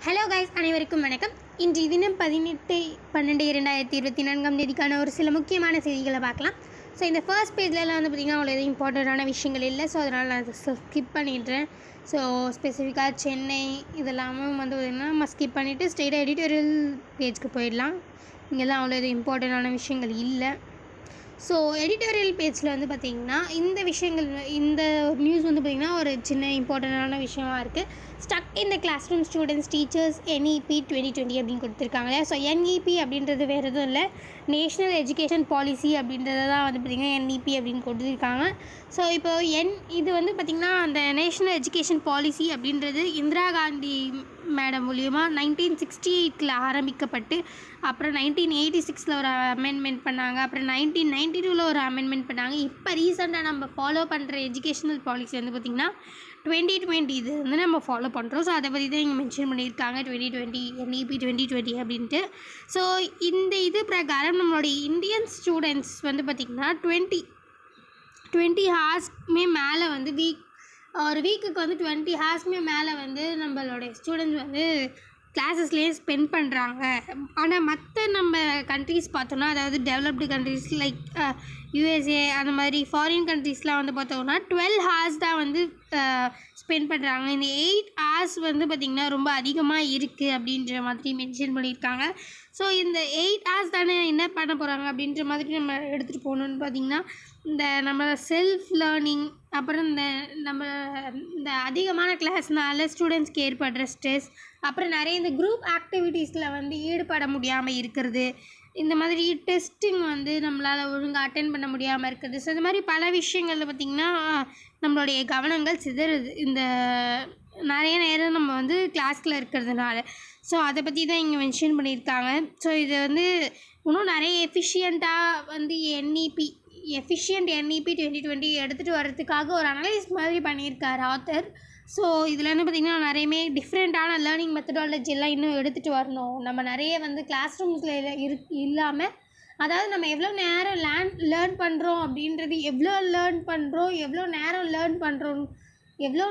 Hello guys, அனைவருக்கும் வணக்கம். இன்று தினம் 18/12/2024 ஒரு சில முக்கியமான செய்திகளை பார்க்கலாம். ஸோ இந்த ஃபர்ஸ்ட் பேஜ்லலாம் பார்த்திங்கன்னா அவ்வளோ எதுவும் இம்பார்ட்டண்ட்டான விஷயங்கள் இல்லை. ஸோ அதனால் நான் ஸ்கிப் பண்ணிடுறேன். ஸோ ஸ்பெசிஃபிக்காக சென்னை இதெல்லாமே பார்த்திங்கன்னா நம்ம ஸ்கிப் பண்ணிவிட்டு ஸ்ட்ரெயிட்டாக எடிட்டோரியல் பேஜ்க்கு போயிடலாம். இங்கெல்லாம் அவ்வளோ எதுவும் இம்பார்ட்டண்ட்டான விஷயங்கள் இல்லை. ஸோ எடிட்டோரியல் பேஜில் பார்த்திங்கன்னா இந்த விஷயங்கள், இந்த நியூஸ் பார்த்திங்கன்னா ஒரு சின்ன இம்பார்ட்டண்ட்டான விஷயமா இருக்குது. Stuck in the class room students teachers NEP 2020 அப்படின்னு கொடுத்துருக்காங்க. ஸோ NEP அப்படின்றது வேறு எதுவும் இல்லை, நேஷ்னல் எஜுகேஷன் பாலிசி அப்படின்றது தான் பார்த்திங்கன்னா NEP அப்படின்னு கொடுத்துருக்காங்க. ஸோ இப்போ இது பார்த்திங்கன்னா அந்த நேஷ்னல் எஜுகேஷன் பாலிசி அப்படின்றது இந்திரா காந்தி மேடம் மூலியமாக 1968 ஆரம்பிக்கப்பட்டு அப்புறம் 1986 ஒரு அமெண்ட்மெண்ட் பண்ணாங்க. அப்புறம் 1992 ஒரு அமெண்ட்மெண்ட் பண்ணாங்க. இப்போ ரீசெண்டாக நம்ம ஃபாலோ பண்ணுற எஜுகேஷ்னல் பாலிசி பார்த்திங்கன்னா 2020 இது நம்ம ஃபாலோ பண்ணுறோம். ஸோ அதை பற்றி தான் இங்கே மென்ஷன் பண்ணியிருக்காங்க, 2020 NEP 2020 அப்படின்ட்டு. ஸோ இந்த இது பிரகாரம் நம்மளுடைய இந்தியன் ஸ்டூடெண்ட்ஸ் பார்த்திங்கன்னா 20 ஹார்ஸ்மே மேலே ஒரு வீக்குக்கு 20 ஹார்ஸ்மே மேலே நம்மளுடைய ஸ்டூடெண்ட்ஸ் கிளாஸஸ்லேயே ஸ்பெண்ட் பண்ணுறாங்க. ஆனால் மற்ற நம்ம கண்ட்ரீஸ் பார்த்தோன்னா, அதாவது டெவலப்டு கண்ட்ரீஸ் லைக் USA அந்த மாதிரி ஃபாரின் கண்ட்ரீஸ்லாம் பார்த்தோம்னா 12 ஹார்ஸ் தான் ஸ்பெண்ட் பண்ணுறாங்க. இந்த 8 ஹார்ஸ் பார்த்திங்கன்னா ரொம்ப அதிகமாக இருக்குது அப்படின்ற மாதிரி மென்ஷன் பண்ணியிருக்காங்க. ஸோ இந்த 8 ஹார்ஸ் தானே என்ன பண்ண போகிறாங்க அப்படின்ற மாதிரி நம்ம எடுத்துகிட்டு போகணுன்னு பார்த்திங்கன்னா, இந்த நம்ம செல்ஃப் லேர்னிங், அப்புறம் இந்த அதிகமான கிளாஸ்னால ஸ்டூடெண்ட்ஸ்க்கு ஏற்படுற ஸ்ட்ரெஸ், அப்புறம் நிறைய இந்த குரூப் ஆக்டிவிட்டீஸில் ஈடுபட முடியாமல் இருக்கிறது, இந்த மாதிரி டெஸ்டிங் நம்மளால் ஒழுங்காக அட்டென்ட் பண்ண முடியாமல் இருக்கிறது. ஸோ இந்த மாதிரி பல விஷயங்களில் பார்த்திங்கன்னா நம்மளுடைய கவனங்கள் சிதறுது இந்த நிறைய நேரம் நம்ம கிளாஸில் இருக்கிறதுனால. ஸோ அதை பற்றி தான் இங்கே மென்ஷன் பண்ணியிருக்காங்க. ஸோ இது இன்னும் நிறைய எஃபிஷியண்ட்டாக எஃபிஷியன்ட் NEP 2020 எடுத்துகிட்டு வர்றதுக்காக ஒரு அனலைஸ் மாதிரி பண்ணியிருக்கார் ஆத்தர். ஸோ இதில் பார்த்திங்கன்னா நிறையவே டிஃப்ரெண்ட்டான லேர்னிங் மெத்தடாலஜி எல்லாம் இன்னும் எடுத்துகிட்டு வரணும். நம்ம நிறைய கிளாஸ் ரூம்ஸில் இல்லாமல், அதாவது நம்ம எவ்வளோ நேரம் லேர்ன் பண்ணுறோம் அப்படின்றது, எவ்வளோ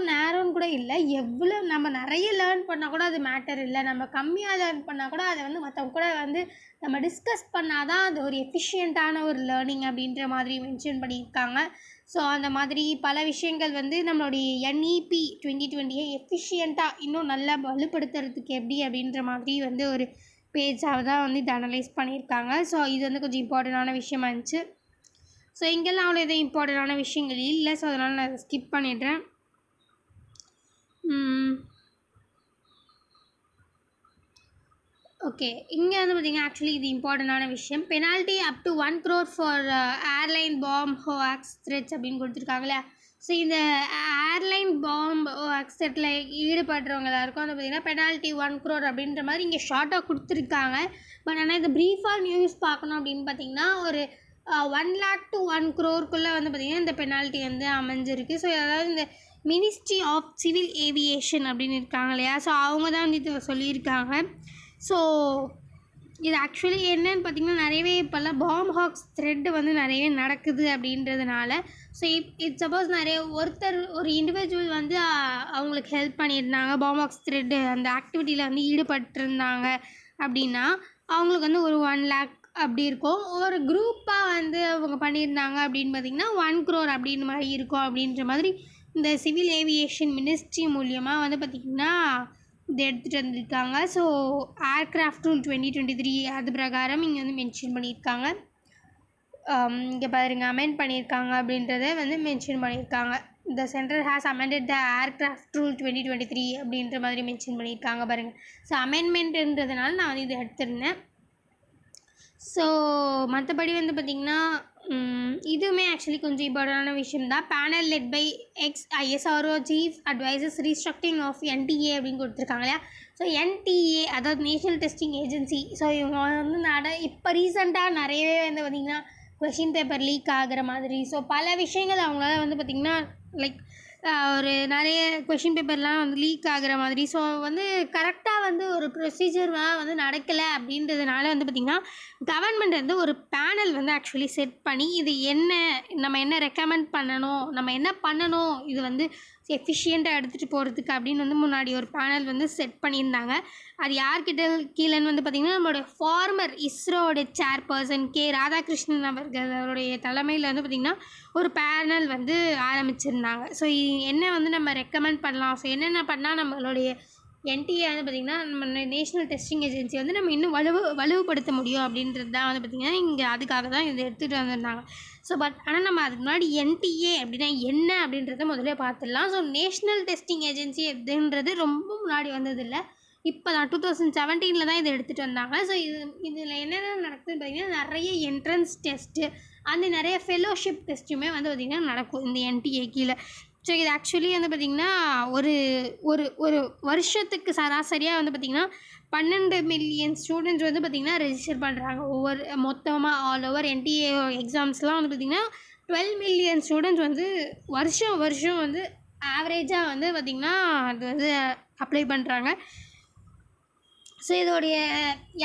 நேரம்னு கூட இல்லை, நம்ம நிறைய லேர்ன் பண்ணால் கூட அது மேட்டர் இல்லை. நம்ம கம்மியாக லேர்ன் பண்ணால் கூட அதை மற்றவங்க கூட நம்ம டிஸ்கஸ் பண்ணால் தான் அது ஒரு எஃபிஷியண்ட்டான ஒரு லேர்னிங் அப்படின்ற மாதிரி மென்ஷன் பண்ணியிருக்காங்க. ஸோ அந்த மாதிரி பல விஷயங்கள் நம்மளுடைய NEP 2020 எஃபிஷியண்ட்டாக இன்னும் நல்லா வலுப்படுத்துறதுக்கு எப்படி அப்படின்ற மாதிரி ஒரு பேஜாக தான் இதை அனலைஸ் பண்ணியிருக்காங்க. ஸோ இது கொஞ்சம் இம்பார்ட்டண்ட்டான விஷயமா இருந்துச்சு. ஸோ இங்கெல்லாம் அவ்வளோ எதுவும் இம்பார்ட்டண்ட்டான விஷயங்கள் இல்லை. ஸோ அதனால் நான் ஸ்கிப் பண்ணிடுறேன். ஓகே, இங்கே பார்த்திங்கன்னா ஆக்சுவலி இது இம்பார்ட்டண்ட்டான விஷயம். Penalty up to 1 crore for airline bomb hoax threats அப்படின்னு கொடுத்துருக்காங்களே. ஸோ இந்த ஏர்லைன் பாம்ப் ஹோஆக்ஸ் த்ரெட்டில் ஈடுபடுறவங்க எல்லாருக்கும் பார்த்திங்கன்னா பெனால்ட்டி 1 crore அப்படின்ற மாதிரி இங்கே ஷார்ட்டாக கொடுத்துருக்காங்க. பட் ஆனால் இந்த ப்ரீஃபாக நியூஸ் பார்க்கணும் அப்படின்னு பார்த்திங்கன்னா ஒரு 1 lakh to 1 crore பார்த்திங்கன்னா இந்த பெனால்ட்டி அமைஞ்சிருக்கு. ஸோ அதாவது இந்த மினிஸ்ட்ரி ஆஃப் சிவில் ஏவியேஷன் அப்படின்னு இருக்காங்க இல்லையா, ஸோ அவங்க தான் இது சொல்லியிருக்காங்க. ஸோ இது ஆக்சுவலி என்னன்னு பார்த்திங்கன்னா நிறையவே இப்போல்லாம் பாம் ஹாக்ஸ் த்ரெட்டு நிறையவே நடக்குது அப்படின்றதுனால, ஸோ இட்ஸ் சப்போஸ் ஒரு இண்டிவிஜுவல் அவங்களுக்கு ஹெல்ப் பண்ணியிருந்தாங்க, பாம் ஹாக்ஸ் த்ரெட்டு அந்த ஆக்டிவிட்டியில் ஈடுபட்டிருந்தாங்க அப்படின்னா அவங்களுக்கு ஒரு 1 lakh அப்படி இருக்கும். ஒரு குரூப்பாக அவங்க பண்ணியிருந்தாங்க அப்படின்னு பார்த்திங்கன்னா 1 crore அப்படின்னு மாதிரி இருக்கும் அப்படின்ற மாதிரி இந்த சிவில் ஏவியேஷன் மினிஸ்ட்ரி மூலியமாக பார்த்திங்கன்னா இது எடுத்துகிட்டு வந்திருக்காங்க. ஸோ ஏர்க்ராஃப்ட் ரூல் 2023 அது பிரகாரம் இங்கே மென்ஷன் பண்ணியிருக்காங்க. இங்கே பாருங்கள், அமெண்ட் பண்ணியிருக்காங்க அப்படின்றத மென்ஷன் பண்ணியிருக்காங்க. இந்த central has amended the aircraft rule 2023 அப்படின்ற மாதிரி மென்ஷன் பண்ணியிருக்காங்க பாருங்கள். ஸோ அமெண்ட்மெண்ட்டுன்றதுனால நான் இதை எடுத்திருந்தேன். ஸோ மற்றபடி பார்த்திங்கன்னா இதுவுமே ஆக்சுவலி கொஞ்சம் இம்பார்ட்டண்டான விஷயம் தான். Panel led by ISRO chief advisers restructuring of NTA அப்படின்னு கொடுத்துருக்காங்க இல்லையா. ஸோ NTA அதாவது நேஷ்னல் டெஸ்டிங் ஏஜென்சி. ஸோ இவங்க இப்போ ரீசெண்டாக நிறையவே பார்த்திங்கன்னா கொஷின் பேப்பர் லீக் ஆகிற மாதிரி, ஸோ பல விஷயங்கள் அவங்களால பார்த்திங்கன்னா லைக் ஒரு நிறைய கொஷின் பேப்பர்லாம் லீக் ஆகிற மாதிரி, ஸோ கரெக்டாக ஒரு ப்ரொசீஜராக நடக்கலை அப்படின்றதுனால பார்த்திங்கன்னா கவர்மெண்ட் ஒரு பேனல் ஆக்சுவலி செட் பண்ணி இது நம்ம என்ன ரெக்கமெண்ட் பண்ணணும், நம்ம என்ன பண்ணணும், இது எஃபிஷியண்ட்டாக எடுத்துகிட்டு போகிறதுக்கு அப்படின்னு வந்து முன்னாடி ஒரு பேனல் வந்து செட் பண்ணியிருந்தாங்க. அது யார்கிட்ட கீழேன்னு வந்து பார்த்திங்கன்னா நம்மளோட ஃபார்மர் இஸ்ரோவோட சேர்பர்சன் ராதாகிருஷ்ணன் அவர்களுடைய தலைமையில் வந்து பார்த்திங்கன்னா ஒரு பேனல் வந்து ஆரம்பிச்சிருந்தாங்க. ஸோ என்ன வந்து நம்ம ரெக்கமெண்ட் பண்ணலாம், ஸோ என்னென்ன பண்ணால் நம்மளுடைய என்டிஏ வந்து பார்த்திங்கன்னா நம்ம நேஷ்னல் டெஸ்டிங் ஏஜென்சி வந்து நம்ம இன்னும் வலுவுபடுத்த முடியும் அப்படின்றது தான் வந்து பார்த்திங்கன்னா இங்கே அதுக்காக தான் இதை எடுத்துகிட்டு வந்திருந்தாங்க. ஸோ ஆனால் நம்ம அதுக்கு முன்னாடி என்டிஏ அப்படின்னா என்ன அப்படின்றத முதல்ல பார்த்துடலாம். ஸோ நேஷ்னல் டெஸ்டிங் ஏஜென்சி அப்படின்றது ரொம்ப முன்னாடி வந்ததில்லை, இப்போ தான் 2017 தான் இதை எடுத்துகிட்டு வந்தாங்க. ஸோ இதில் என்னென்ன நடக்குதுன்னு பார்த்திங்கன்னா நிறைய என்ட்ரன்ஸ் டெஸ்ட்டு அந்த நிறைய ஃபெலோஷிப் டெஸ்ட்டுமே வந்து பார்த்திங்கன்னா நடக்கும் இந்த என்டிஏ கீழே. ஸோ இது ஆக்சுவலி வந்து பார்த்திங்கன்னா ஒரு ஒரு ஒரு வருஷத்துக்கு சராசரியாக வந்து பார்த்திங்கன்னா 12 மில்லியன் ஸ்டூடெண்ட்ஸ் வந்து பார்த்திங்கன்னா ரெஜிஸ்டர் பண்ணுறாங்க. மொத்தமாக ஆல் ஓவர் என்டிஏ எக்ஸாம்ஸ்லாம் வந்து பார்த்திங்கன்னா 12 மில்லியன் ஸ்டூடெண்ட்ஸ் வந்து வருஷம் வந்து ஆவரேஜாக வந்து பார்த்திங்கன்னா அது வந்து அப்ளை பண்ணுறாங்க. ஸோ இதோடைய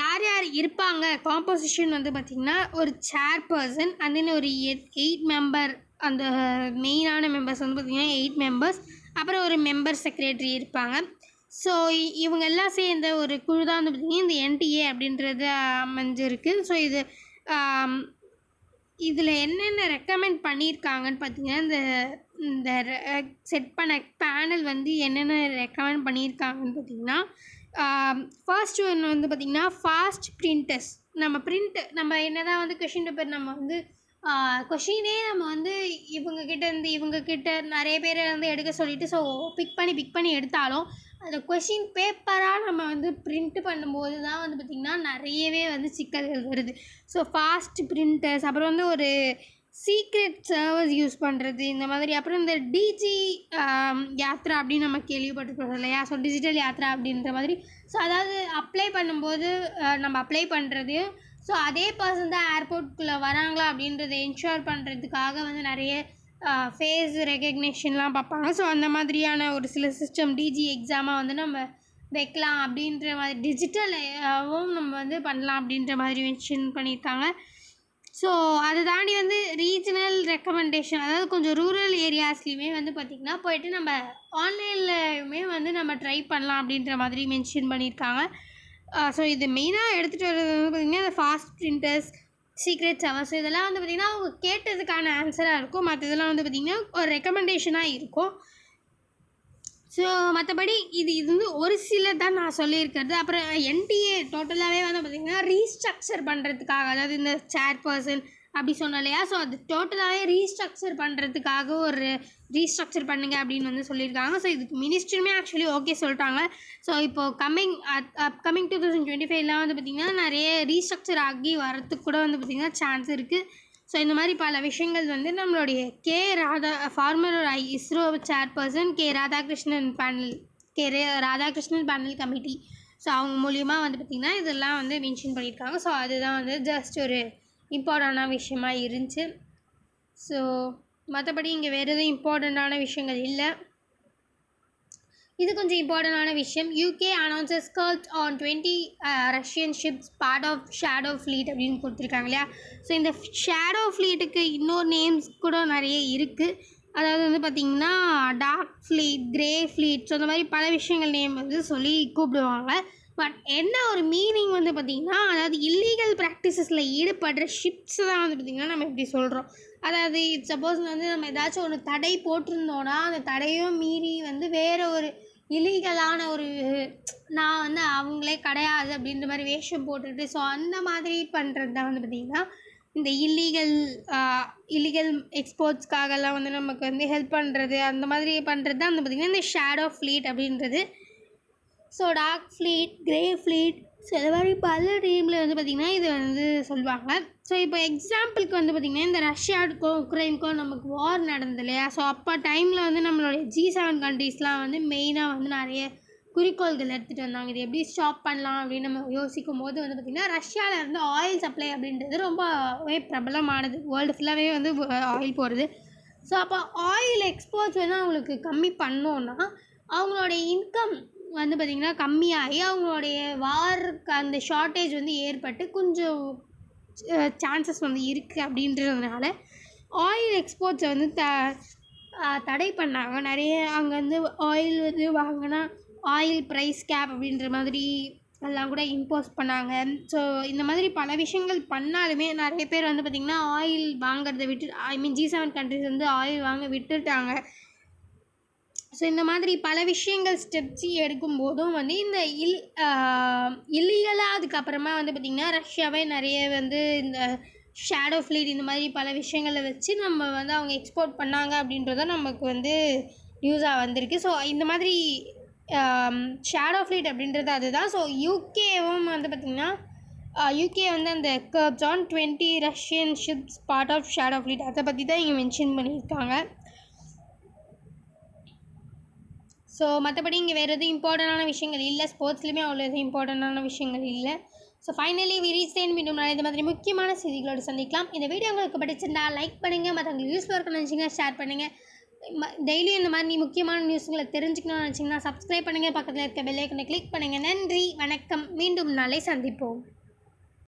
யார் யார் இருப்பாங்க காம்போசிஷன் வந்து பார்த்திங்கன்னா ஒரு சேர்பர்சன் அண்ட் தென் ஒரு 8 மெம்பர், அந்த மெயினான மெம்பர்ஸ் வந்து பார்த்திங்கன்னா 8 மெம்பர்ஸ், அப்புறம் ஒரு மெம்பர் செக்ரட்டரி இருப்பாங்க. ஸோ இவங்க எல்லாம் சேர்ந்த ஒரு குழு தான் வந்து பார்த்திங்கன்னா இந்த என்டிஏ அப்படின்றது அமைஞ்சிருக்கு. ஸோ இதில் என்னென்ன ரெக்கமெண்ட் பண்ணியிருக்காங்கன்னு பார்த்திங்கன்னா இந்த செட் பண்ண பேனல் வந்து என்னென்ன ரெக்கமெண்ட் பண்ணியிருக்காங்கன்னு பார்த்திங்கன்னா ஃபர்ஸ்ட் ஒன்று வந்து பார்த்திங்கன்னா ஃபாஸ்ட் பிரிண்டர்ஸ். நம்ம என்ன தான் வந்து கொஷின் பேப்பர் நம்ம வந்து கொஷினே நம்ம வந்து இவங்கக்கிட்ட நிறைய பேரை வந்து எடுக்க சொல்லிவிட்டு ஸோ பிக் பண்ணி எடுத்தாலும் அந்த கொஷின் பேப்பராக நம்ம வந்து பிரிண்ட் பண்ணும்போது தான் வந்து பார்த்திங்கன்னா நிறையவே வந்து சிக்கல்கள் வருது. ஸோ ஃபாஸ்ட் பிரிண்டர்ஸ், அப்புறம் வந்து ஒரு சீக்ரெட் சர்வர்ஸ் யூஸ் பண்ணுறது இந்த மாதிரி, அப்புறம் இந்த டிஜி யாத்ரா அப்படின்னு நம்ம கேள்விப்பட்டிருக்கோம் இல்லையா, ஸோ டிஜிட்டல் யாத்ரா அப்படின்ற மாதிரி. ஸோ அதாவது அப்ளை பண்ணும்போது நம்ம அப்ளை பண்ணுறது ஸோ அதே பர்சன் தான் ஏர்போர்ட்குள்ளே வராங்களா அப்படின்றத என்ஷூர் பண்ணுறதுக்காக வந்து நிறைய ஃபேஸ் ரெகக்னேஷன்லாம் பார்ப்பாங்க. ஸோ அந்த மாதிரியான ஒரு சில சிஸ்டம் டிஜி எக்ஸாமாக வந்து நம்ம வைக்கலாம் அப்படின்ற மாதிரி, டிஜிட்டலாகவும் நம்ம வந்து பண்ணலாம் அப்படின்ற மாதிரி மென்ஷன் பண்ணியிருக்காங்க. ஸோ அதை தாண்டி வந்து ரீஜனல் ரெக்கமெண்டேஷன், அதாவது கொஞ்சம் ரூரல் ஏரியாஸ்லேயுமே வந்து பார்த்திங்கன்னா போய்ட்டு நம்ம ஆன்லைன்லையுமே வந்து நம்ம ட்ரை பண்ணலாம் அப்படின்ற மாதிரி மென்ஷன் பண்ணியிருக்காங்க. ஸோ இது மெயினாக எடுத்துகிட்டு வர்றது வந்து பார்த்திங்கன்னா இந்த fast printers, secret servers, so இதெல்லாம் வந்து பார்த்திங்கன்னா அவங்க கேட்டதுக்கான ஆன்சராக இருக்கும். மற்ற இதெல்லாம் வந்து பார்த்திங்கன்னா ஒரு ரெக்கமெண்டேஷனாக இருக்கும். ஸோ மற்றபடி இது வந்து ஒரு சில தான் நான் சொல்லியிருக்கிறது. அப்புறம் என்டிஏ டோட்டலாகவே வந்து பார்த்திங்கன்னா ரீஸ்ட்ரக்சர் பண்ணுறதுக்காக, அதாவது இந்த சேர்பர்சன் அப்படி சொன்னோம் இல்லையா, ஸோ அது டோட்டலாகவே ரீஸ்ட்ரக்சர் பண்ணுறதுக்காக ஒரு ரீஸ்ட்ரக்சர் பண்ணுங்க அப்படின்னு வந்து சொல்லியிருக்காங்க. ஸோ இதுக்கு மினிஸ்ட்ரியுமே ஆக்சுவலி ஓகே சொல்லிட்டாங்க. ஸோ இப்போது அப்கமிங் 2025 வந்து பார்த்திங்கன்னா நிறைய ரீஸ்ட்ரக்சர் ஆகி வரத்துக்கு கூட வந்து பார்த்திங்கன்னா சான்ஸ் இருக்குது. ஸோ இந்த மாதிரி பல விஷயங்கள் வந்து நம்மளுடைய former ISRO chairperson Radhakrishnan panel committee, so அவங்க மூலியமாக வந்து பார்த்திங்கன்னா இதெல்லாம் வந்து மென்ஷன் பண்ணியிருக்காங்க. ஸோ அதுதான் வந்து ஜஸ்ட் ஒரு இம்பார்ட்டண்டான விஷயமா இருந்துச்சு. ஸோ மற்றபடி இங்கே வேறு எதுவும் இம்பார்ட்டண்ட்டான விஷயங்கள் இல்லை. இது கொஞ்சம் இம்பார்ட்டண்டான விஷயம். யூகே அனௌன்சஸ் ஸ்கர்ட் on 20 Russian ships part of shadow fleet அப்படின்னு கொடுத்துருக்காங்க இல்லையா. ஸோ இந்த ஷேடோ ஃப்ளீட்டுக்கு இன்னொரு நேம்ஸ் கூட நிறைய இருக்குது. அதாவது வந்து பார்த்திங்கன்னா dark fleet, grey fleet, so இந்த மாதிரி பல விஷயங்கள் நேம் வந்து சொல்லி கூப்பிடுவாங்க. பட் என்ன ஒரு மீனிங் வந்து பார்த்திங்கன்னா, அதாவது இல்லீகல் ப்ராக்டிசஸில் ஈடுபடுற ஷிப்ஸ் தான் வந்து பார்த்திங்கன்னா நம்ம இப்படி சொல்கிறோம். அதாவது சப்போஸ் வந்து நம்ம ஏதாச்சும் ஒன்று தடை போட்டிருந்தோன்னா அந்த தடையும் மீறி வந்து வேறு ஒரு இல்லீகலான ஒரு நான் வந்து அவங்களே கிடையாது அப்படின்ற மாதிரி வேஷம் போட்டுட்டு ஸோ அந்த மாதிரி பண்ணுறது தான் வந்து பார்த்திங்கன்னா இந்த இல்லீகல் எக்ஸ்போர்ட்ஸ்க்காகலாம் வந்து நமக்கு வந்து ஹெல்ப் பண்ணுறது, அந்த மாதிரி பண்ணுறது தான் வந்து பார்த்திங்கன்னா இந்த ஷேடோ ஃப்ளீட் அப்படின்றது. So dark fleet, grey fleet, so இது மாதிரி பல நேமில் வந்து பார்த்திங்கன்னா இது வந்து சொல்லுவாங்க. ஸோ இப்போ எக்ஸாம்பிளுக்கு வந்து பார்த்திங்கன்னா இந்த ரஷ்யாவுக்கும் உக்ரைனுக்கும் நமக்கு வார் நடந்தது இல்லையா, ஸோ அப்போ டைமில் வந்து நம்மளுடைய G7 கண்ட்ரீஸ்லாம் வந்து மெயினாக வந்து நிறைய குறிக்கோள்கள் எடுத்துகிட்டு வந்தாங்க. இது எப்படி ஸ்டாப் பண்ணலாம் அப்படின்னு நம்ம யோசிக்கும் போது வந்து பார்த்திங்கன்னா ரஷ்யாவில் வந்து ஆயில் சப்ளை அப்படின்றது ரொம்பவே பிரபலமானது, வேர்ல்டு ஃபுல்லாகவே வந்து ஆயில் போகிறது. ஸோ அப்போ ஆயில் எக்ஸ்போர்ட்ஸ் வந்து அவங்களுக்கு கம்மி பண்ணோன்னா அவங்களுடைய இன்கம் வந்து பார்த்திங்கன்னா கம்மியாகி அவங்களுடைய வாருக்கு அந்த ஷார்ட்டேஜ் வந்து ஏற்பட்டு கொஞ்சம் சான்சஸ் வந்து இருக்குது. அப்படின்றதுனால ஆயில் எக்ஸ்போர்ட்ஸை வந்து தடை பண்ணாங்க. நிறைய அங்கே வந்து ஆயில் வந்து வாங்கினா ஆயில் ப்ரைஸ் கேப் அப்படின்ற மாதிரி எல்லாம் கூட இம்போஸ் பண்ணாங்க. ஸோ இந்த மாதிரி பல விஷயங்கள் பண்ணாலுமே நிறைய பேர் வந்து பார்த்திங்கன்னா ஆயில் வாங்குறத விட்டு G7 கண்ட்ரிஸ் வந்து ஆயில் வாங்க விட்டுட்டாங்க. ஸோ இந்த மாதிரி பல விஷயங்கள் ஸ்டெப்ஸ் எடுக்கும்போதும் வந்து இந்த இல்லீகலாக அதுக்கப்புறமா வந்து பார்த்திங்கன்னா ரஷ்யாவே நிறைய வந்து இந்த ஷேடோ ஃப்ளீட் இந்த மாதிரி பல விஷயங்களை வச்சு நம்ம வந்து அவங்க எக்ஸ்போர்ட் பண்ணாங்க அப்படின்றத நமக்கு வந்து நியூஸாக வந்திருக்கு. ஸோ இந்த மாதிரி ஷேடோ ஃப்ளீட் அப்படின்றது அதுதான். ஸோ யூகேவும் வந்து பார்த்திங்கன்னா யூகே வந்து அந்த curbs on 20 Russian ships part of shadow fleet அதை பற்றி தான் இங்கே மென்ஷன் பண்ணியிருக்காங்க. ஸோ மற்றபடி இங்கே வேறு எதுவும் இம்பார்ட்டண்டான விஷயங்கள் இல்லை. ஸ்போர்ட்ஸ்லேயுமே அவ்வளோ எதுவும் இம்பார்ட்டண்டான விஷயங்கள் இல்லை. ஸோ ஃபைனலி ரீசெண்ட் மீண்டும் நான் இந்த மாதிரி முக்கியமான செய்திகளோடு சந்திக்கலாம். இந்த வீடியோ உங்களுக்கு பிடிச்சிருந்தா லைக் பண்ணுங்கள், மற்றவங்களுக்கு யூஸ்ஃபுல்லாக இருக்குன்னு நினச்சிங்கன்னா ஷேர் பண்ணுங்கள். டெய்லியும் இந்த மாதிரி முக்கியமான நியூஸ்களை தெரிஞ்சுக்கணும்னு நினச்சிங்கன்னா சப்ஸ்கிரைப் பண்ணுங்கள், பக்கத்தில் இருக்க பெல் ஐக்கனை கிளிக் பண்ணுங்கள். நன்றி, வணக்கம். மீண்டும் நாளை சந்திப்போம்.